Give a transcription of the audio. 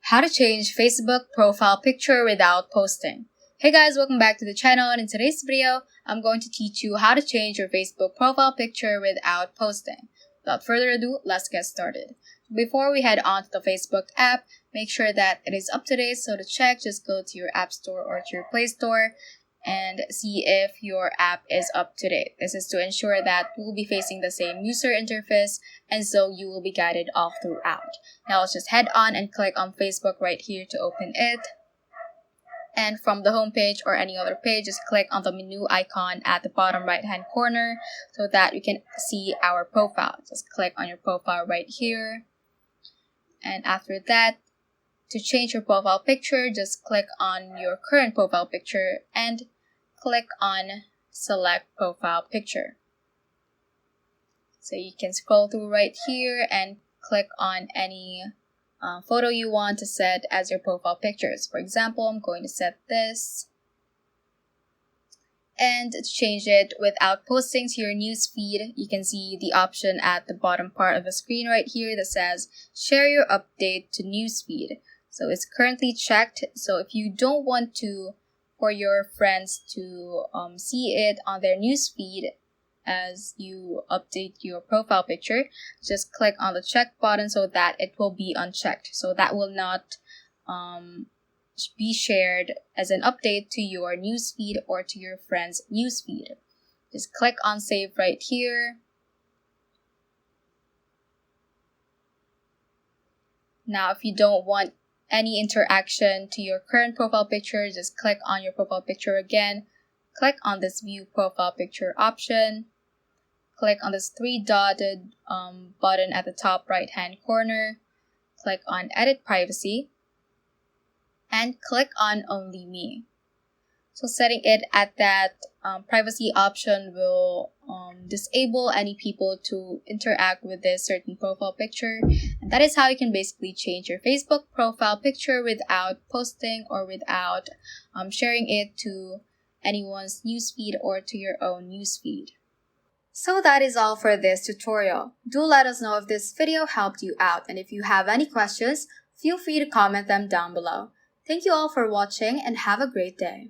How to change Facebook profile picture without posting. Hey guys, welcome back to the channel, and in today's video, I'm going to teach you how to change your Facebook profile picture without posting. Without further ado, let's get started. Before we head on to the Facebook app, make sure that it is up to date. So to check, just go to your App Store or to your Play Store and see if your app is up to date. This is to ensure that you will be facing the same user interface, and so you will be guided all throughout. Now let's just head on and click on Facebook right here to open it. And from the home page or any other page, just click on the menu icon at the bottom right hand corner so that you can see our profile. Just click on your profile right here. And after that, to change your profile picture, just click on your current profile picture and click on select profile picture. So you can scroll through right here and click on any photo you want to set as your profile pictures. For example, I'm going to set this. And to change it without posting to your newsfeed, you can see the option at the bottom part of the screen right here that says share your update to newsfeed. So it's currently checked. So if you don't want for your friends to see it on their newsfeed as you update your profile picture, just click on the check button so that it will be unchecked. So that will not be shared as an update to your newsfeed or to your friend's newsfeed. Just click on save right here. Now, if you don't want any interaction to your current profile picture, just click on your profile picture again. Click on this view profile picture option. Click on this three-dotted button at the top right-hand corner. Click on edit privacy. And click on only me. So setting it at that privacy option will disable any people to interact with this certain profile picture. And that is how you can basically change your Facebook profile picture without posting or without sharing it to anyone's newsfeed or to your own newsfeed. So that is all for this tutorial. Do let us know if this video helped you out, and if you have any questions, feel free to comment them down below. Thank you all for watching and have a great day.